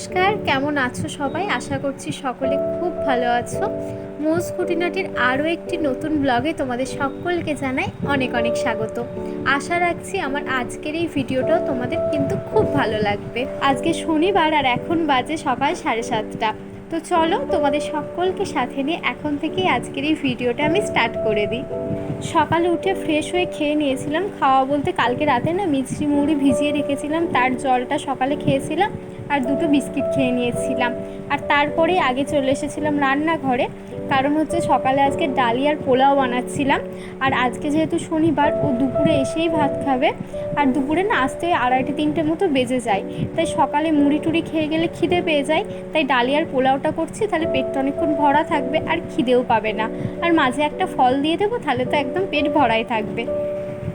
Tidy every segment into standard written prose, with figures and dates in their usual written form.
নমস্কার, কেমন আছো সবাই? আশা করছি সকলে খুব ভালো আছো। মোজ খুঁটিনাটির আরও একটি নতুন ব্লগে তোমাদের সকলকে জানাই অনেক অনেক স্বাগত। আশা রাখছি আমার আজকের এই ভিডিওটাও তোমাদের কিন্তু খুব ভালো লাগবে। আজকে শনিবার আর এখন বাজে সকাল 7:30। তো চলো তোমাদের সকলকে সাথে নিয়ে এখন থেকেই আজকের এই ভিডিওটা আমি স্টার্ট করে দিই। সকালে উঠে ফ্রেশ হয়ে খেয়ে নিয়েছিলাম। খাওয়া বলতে কালকে রাতে না মিষ্টি মুড়ি ভিজিয়ে রেখেছিলাম, তার জলটা সকালে খেয়েছিলাম আর দুটো বিস্কিট খেয়ে নিয়েছিলাম। আর তারপরে আগে চলে এসেছিলাম রান্নাঘরে, কারণ হচ্ছে সকালে আজকে ডালি আর পোলাও বানাচ্ছিলাম। আর আজকে যেহেতু শনিবার, ও দুপুরে এসেই ভাত খাবে, আর দুপুরে না আসতে 2:30-3টে মতো বেজে যায়। তাই সকালে মুড়ি টুড়ি খেয়ে গেলে খিদে পেয়ে যায়, তাই ডালি আর পোলাওটা করছি, তাহলে পেটটা অনেকক্ষণ ভরা থাকবে আর খিদেও পাবে না। আর মাঝে একটা ফল দিয়ে দেবো, তাহলে তো একদম পেট ভরাই থাকবে।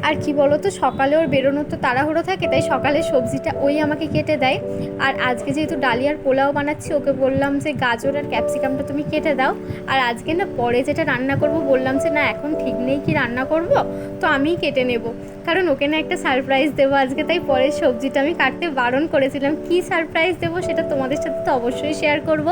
আর কি বলো তো, সকালে ওর বেরোনোর তো তাড়াহুড়ো থাকে, তাই সকালে সবজিটা ওই আমাকে কেটে দেয়। আর আজকে যেহেতু ডালি আর পোলাও বানাচ্ছি, ওকে বললাম যে গাজর আর ক্যাপসিকামটা তুমি কেটে দাও। আর আজকে না পরে যেটা রান্না করব বললাম যে না এখন ঠিক নেই কি রান্না করব, তো আমিই কেটে নেব, কারণ ওকে না একটা সারপ্রাইজ দেবো আজকে। তাই পরের সবজিটা আমি কাটতে বারণ করেছিলাম। কি সারপ্রাইজ দেবো সেটা তোমাদের সাথে তো অবশ্যই শেয়ার করব,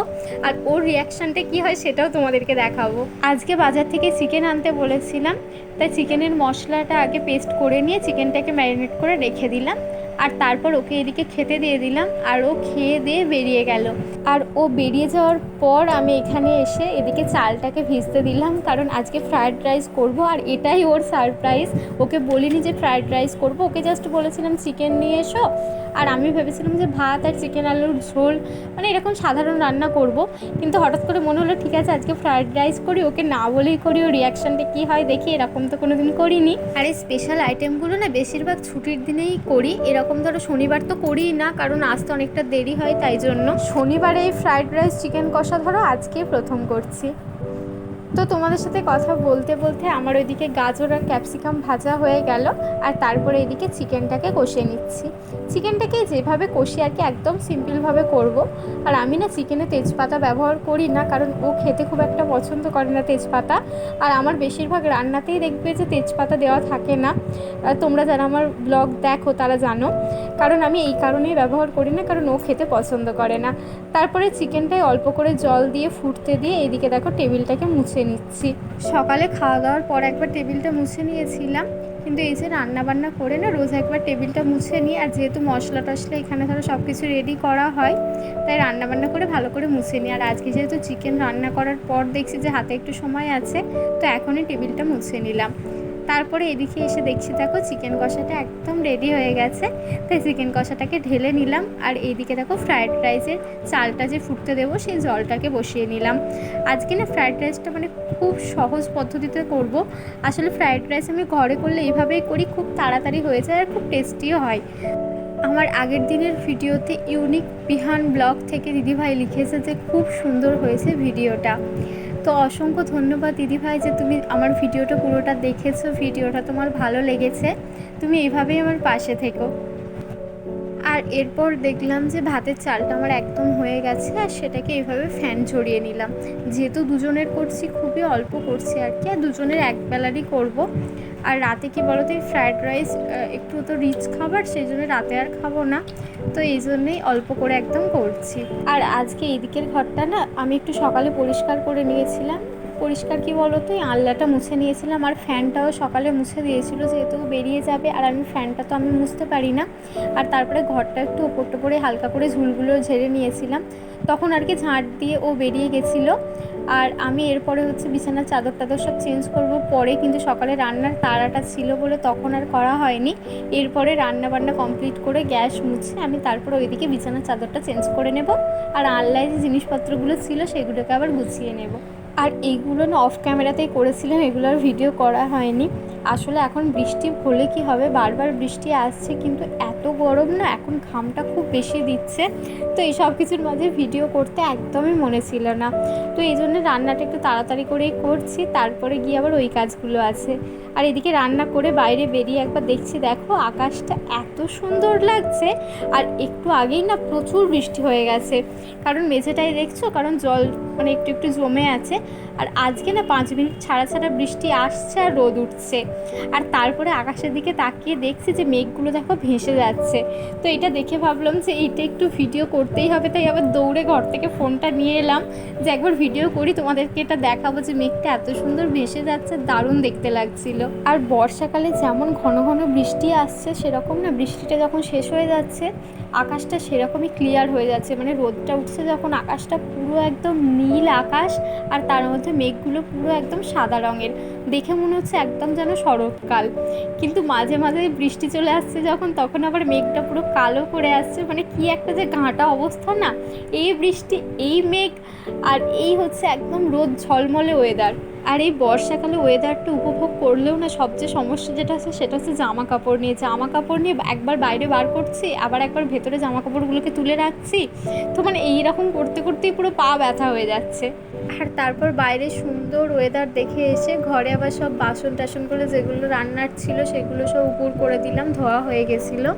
আর ওর রিয়াকশানটা কি হয় সেটাও তোমাদেরকে দেখাবো। আজকে বাজার থেকে চিকেন আনতে বলেছিলাম, তাই চিকেনের মশলাটা আগে পেস্ট করে নিয়ে চিকেনটাকে ম্যারিনেট করে রেখে দিলাম। আর তারপর ওকে এদিকে খেতে দিয়ে দিলাম, আর ও খেয়ে দিয়ে বেরিয়ে গেল। আর ও বেরিয়ে যাওয়ার পর আমি এখানে এসে এদিকে চালটাকে ভিজতে দিলাম, কারণ আজকে ফ্রায়েড রাইস করব। আর এটাই ওর সারপ্রাইজ। ওকে বলিনি যে ফ্রায়েড রাইস করব, ওকে জাস্ট বলেছিলাম চিকেন নিয়ে এসো। আর আমি ভেবেছিলাম যে ভাত আর চিকেন আলুর ঝোল, মানে এরকম সাধারণ রান্না করব। কিন্তু হঠাৎ করে মনে হলো ঠিক আছে আজকে ফ্রায়েড রাইস করি, ওকে না বলেই করি, ওর রিয়াকশানটা কী হয় দেখি। এরকম তো কোনো দিন করিনি। আর এই স্পেশাল আইটেমগুলো না বেশিরভাগ ছুটির দিনেই করি। এরকম ধরো শনিবার তো করিই না, কারণ আসতে অনেকটা দেরি হয়, তাই জন্য শনিবারে এই ফ্রায়েড রাইস চিকেন কষা ধরো আজকেই প্রথম করছি। তো তোমাদের সাথে কথা বলতে বলতে আমার ওইদিকে গাজর আর ক্যাপসিকাম ভাজা হয়ে গেল, আর তারপরে এদিকে চিকেনটাকে কষিয়ে নিচ্ছি। চিকেনটাকে যেভাবে কষি আর কি একদম সিম্পলভাবে করব। আর আমি না চিকেনে তেজপাতা ব্যবহার করি না, কারণ ও খেতে খুব একটা পছন্দ করে না তেজপাতা। আর আমার বেশিরভাগ রান্নাতেই দেখবে যে তেজপাতা দেওয়া থাকে না। তোমরা যারা আমার ব্লগ দেখো তারা জানো, কারণ আমি এই কারণেই ব্যবহার করি না, কারণ ও খেতে পছন্দ করে না। তারপরে চিকেনটায় অল্প করে জল দিয়ে ফুটতে দিয়ে এদিকে দেখো টেবিলটাকে মুছে নিচ্ছি। সকালে খাওয়া দাওয়ার পর একবার টেবিলটা মুছে নিয়েছিলাম, কিন্তু এই যে রান্নাবান্না করে না রোজ একবার টেবিলটা মুছে নিই। আর যেহেতু মশলা টশলা এখানে ধরো সব কিছু রেডি করা হয়, তাই রান্নাবান্না করে ভালো করে মুছে নিই। আর আজকে যেহেতু চিকেন রান্না করার পর দেখছি যে হাতে একটু সময় আছে, তো এখনই টেবিলটা মুছে নিলাম। তারপরে এদিকে এসে দেখছি দেখো চিকেন কষাটা একদম রেডি হয়ে গেছে, তাই চিকেন কষাটাকে ঢেলে নিলাম। আর এইদিকে দেখো ফ্রায়েড রাইসের চালটা যে ফুটতে দেবো সেই জলটাকে বসিয়ে নিলাম। আজকে না ফ্রায়েড রাইসটা মানে খুব সহজ পদ্ধতিতে করব। আসলে ফ্রায়েড রাইস আমি ঘরে করলে এইভাবেই করি, খুব তাড়াতাড়ি হয়ে যায় আর খুব টেস্টিও হয়। আমার আগের দিনের ভিডিওতে ইউনিক বিহান ব্লগ থেকে দিদিভাই লিখেছে যে খুব সুন্দর হয়েছে ভিডিওটা। তো অসংখ্য ধন্যবাদ দিদিভাই যে তুমি আমার ভিডিওটা পুরোটা দেখেছো, ভিডিওটা তোমার ভালো লেগেছে। তুমি এইভাবেই আমার পাশে থেকো। আর এরপর দেখলাম যে ভাতের চালটা আমার একদম হয়ে গেছে, আর সেটাকে এইভাবে ফ্যান ছড়িয়ে নিলাম। যেহেতু দুজনের করছি খুবই অল্প করছি আর কি, আর দুজনের একবেলারই করব। আর রাতে কি বলো তো, এই ফ্রায়েড রাইস একটু তো রিচ খাবার, সেই জন্য রাতে আর খাবো না, তো এই জন্যেই অল্প করে একদম করছি। আর আজকে এই দিকের ঘরটা না আমি একটু সকালে পরিষ্কার করে নিয়েছিলাম। পরিষ্কার কি বলো তো, এই আলনাটা মুছে নিয়েছিলাম, আর ফ্যানটাও সকালে মুছে দিয়েছিল, যেহেতু বেরিয়ে যাবে আর আমি ফ্যানটা তো আমি মুছতে পারি না। আর তারপরে ঘরটা একটু ওপর টোপরে হালকা করে ঝুলগুলো ঝেড়ে নিয়েছিলাম, তখন আর কি ঝাঁট দিয়ে ও বেরিয়ে গেছিলো। আর আমি এরপরে হচ্ছে বিছানার চাদর টাদর সব চেঞ্জ করব পরে, কিন্তু সকালে রান্নার তাড়াটা ছিল বলে তখন আর করা হয়নি। এরপরে রান্না বান্না কমপ্লিট করে গ্যাস মুছে আমি তারপর ওইদিকে বিছানার চাদরটা চেঞ্জ করে নেব, আর আনলাইন যে জিনিসপত্রগুলো ছিল সেগুলোকে আবার গুছিয়ে নেব। আর এইগুলো না অফ ক্যামেরাতেই করেছিলাম, এগুলোর ভিডিও করা হয়নি। আসলে এখন বৃষ্টি হলে কি হবে, বারবার বৃষ্টি আসছে, কিন্তু এত গরম না এখন ঘামটা খুব বেশি দিচ্ছে, তো এই সব কিছুর মাঝে ভিডিও করতে একদমই মনে ছিল না। তো এই জন্য রান্নাটা একটু তাড়াতাড়ি করেই করছি, তারপরে গিয়ে আবার ওই কাজগুলো আছে। আর এদিকে রান্না করে বাইরে বেরিয়ে একবার দেখছি দেখো আকাশটা এত সুন্দর লাগছে। আর একটু আগেই না প্রচুর বৃষ্টি হয়ে গেছে, কারণ মেঝেটাই দেখছো, কারণ জল মানে একটু একটু জমে আছে। আর আজকে না 5 মিনিট ছাড়া ছাড়া বৃষ্টি আসছে আর রোদ উঠছে। আর তারপরে আকাশের দিকে তাকিয়ে দেখছি যে মেঘগুলো দেখো ভেসে যাচ্ছে। তো এটা দেখে ভাবলাম যে এইটা একটু ভিডিও করতেই হবে, তাই আবার দৌড়ে ঘর থেকে ফোনটা নিয়ে এলাম যে একবার ভিডিও করি, তোমাদেরকে এটা দেখাবো যে মেঘটা এত সুন্দর ভেসে যাচ্ছে, দারুণ দেখতে লাগছিল। আর বর্ষাকালে যেমন ঘন ঘন বৃষ্টি আসছে, সেরকম না বৃষ্টিটা যখন শেষ হয়ে যাচ্ছে আকাশটা সেরকমই ক্লিয়ার হয়ে যাচ্ছে, মানে রোদটা উঠছে যখন আকাশটা পুরো একদম নীল আকাশ, আর তার মধ্যে মেঘগুলো পুরো একদম সাদা রঙের, দেখে মনে হচ্ছে একদম যেন শরৎকাল। কিন্তু মাঝে মাঝে বৃষ্টি চলে আসছে যখন, তখন আবার মেঘটা পুরো কালো করে আসছে, মানে কি একটা যে ঘাঁটা অবস্থা না, এই বৃষ্টি এই মেঘ আর এই হচ্ছে একদম রোদ ঝলমলে ওয়েদার। আর এই বর্ষাকালে ওয়েদারটা উপভোগ করলেও না সবচেয়ে সমস্যা যেটা আছে সেটা হচ্ছে জামা কাপড় নিয়ে একবার বাইরে বার করছি, আবার একবার ভেতরে জামা কাপড়গুলোকে তুলে রাখছি। তো মানে এইরকম করতে করতেই পুরো পা ব্যথা হয়ে যাচ্ছে। আর তারপর বাইরে সুন্দর ওয়েদার দেখে এসে ঘরে আবার সব বাসন টাসনগুলো যেগুলো রান্নার ছিল সেগুলো সব উপর করে দিলাম, ধোয়া হয়ে গেছিলো।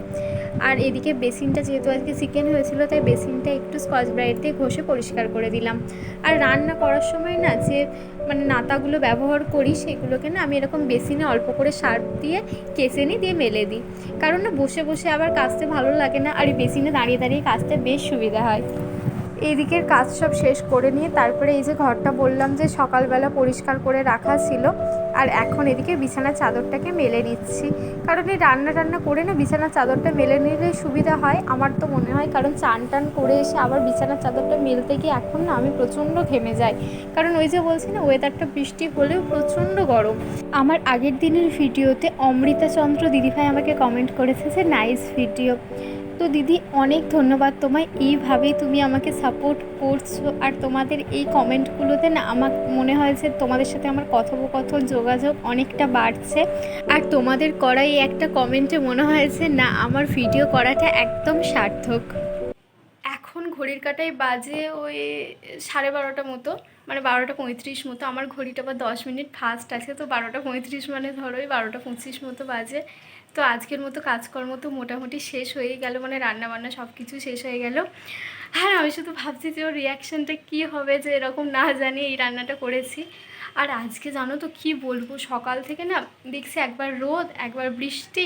আর এদিকে বেসিনটা যেহেতু আজকে চিকেন হয়েছিল তাই বেসিনটা একটু স্কচ ব্রাইট দিয়ে ঘষে পরিষ্কার করে দিলাম। আর রান্না করার সময় না যে মানে নাতাগুলো ব্যবহার করি সেগুলোকে না আমি এরকম বেসিনে অল্প করে সার্ফ দিয়ে কেচে নিই, দিয়ে মেলে দিই। কারণ না বসে বসে আবার কাচতে ভালো লাগে না, আর এই বেসিনে দাঁড়িয়ে দাঁড়িয়ে কাচতে বেশ সুবিধা হয়। এইদিকের কাজ সব শেষ করে নিয়ে তারপরে এই যে ঘরটা বললাম যে সকালবেলা পরিষ্কার করে রাখা ছিল, আর এখন এদিকে বিছানার চাদরটাকে মেলে নিচ্ছি। কারণ এই রান্না করে না বিছানার চাদরটা মেলে নিলে সুবিধা হয় আমার তো মনে হয়, কারণ চান টান করে এসে আবার বিছানার চাদরটা মেলতে গিয়ে এখন না আমি প্রচণ্ড ঘেমে যাই। কারণ ওই যে বলছি না ওয়েদারটা বৃষ্টি হলেও প্রচণ্ড গরম। আমার আগের দিনের ভিডিওতে অমৃতা চন্দ্র দিদিভাই আমাকে কমেন্ট করেছে যে নাইস ভিডিও। তো দিদি অনেক ধন্যবাদ তোমায়, এইভাবেই তুমি আমাকে সাপোর্ট করছো। আর তোমাদের এই কমেন্টগুলোতে না আমার মনে হয় যে তোমাদের সাথে আমার কথোপকথন যোগাযোগ অনেকটা বাড়ছে। আর তোমাদের করা এই একটা কমেন্টে মনে হয়েছে না আমার ভিডিও করাটা একদম সার্থক। এখন ঘড়ির কাঁটায় বাজে ওই 12:30 মতো, মানে 12:35 মতো। আমার ঘড়িটা আবার 10 মিনিট ফাস্ট আছে, তো 12:35 মানে ধরো ওই 12:25 মতো বাজে। তো আজকের মতো কাজকর্ম তো মোটামুটি শেষ হয়ে গেল, মানে রান্নাবান্না সব কিছু শেষ হয়ে গেল। হ্যাঁ, আমি শুধু ভাবছি যে ওর রিয়াকশানটা কী হবে, যে এরকম না জানি এই রান্নাটা করেছি। আর আজকে জানো তো কি বলবো, সকাল থেকে না দেখছি একবার রোদ একবার বৃষ্টি,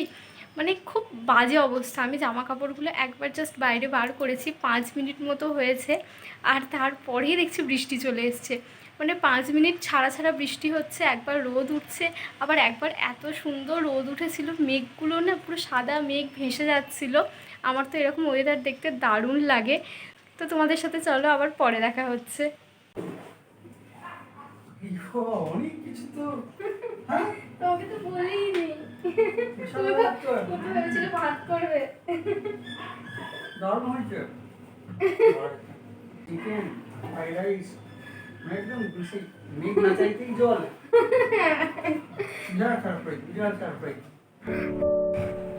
মানে খুব বাজে অবস্থা। আমি জামা কাপড়গুলো একবার জাস্ট বাইরে বার করেছি, 5 মিনিট মতো হয়েছে, আর তারপরেই দেখছি বৃষ্টি চলে এসছে। মানে 5 মিনিট ছাড়া ছাড়া বৃষ্টি হচ্ছে, একবার রোদ উঠছে, আবার একবার এত সুন্দর রোদ উঠেছিল, মেঘগুলো না পুরো সাদা মেঘ ভেসে যাচ্ছিল। আমার তো এরকম ওয়েদার দেখতে দারুণ লাগে। তো তোমাদের সাথে চলো আবার পরে দেখা হচ্ছে। অনেক কিছু তো হ্যাঁ তবে তো বলেই নেই, তুমি ভেবেছিলে ভাত করবে। দারুণ হয়েছে চিকেন ফ্রাইড রাইস, একদম বেশি মেঘ না চাইতেই জল, বিরাট সারপ্রাইজ।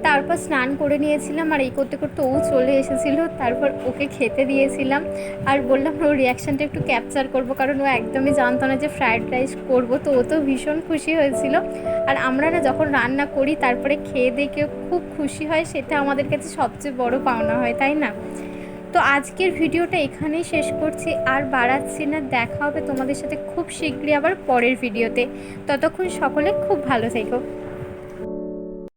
তারপর স্নান করে নিয়েছিলাম, আর এই করতে করতে ও চলে এসেছিল। তারপর ওকে খেতে দিয়েছিলাম, আর বললাম ওর রিয়াকশানটা একটু ক্যাপচার করব, কারণ ও একদমই জানতো না যে ফ্রায়েড রাইস করবো। তো ও তো ভীষণ খুশি হয়েছিল। আর আমরা না যখন রান্না করি তারপরে খেয়ে দেখে খুব খুশি হয়, সেটা আমাদের কাছে সবচেয়ে বড় পাওনা হয়, তাই না? তো আজকের ভিডিওটা এখানেই শেষ করছি, আর বাড়াচ্ছি না। দেখা হবে তোমাদের সাথে খুব শীঘ্রই আবার পরের ভিডিওতে। ততক্ষণ সকলে খুব ভালো থেকো।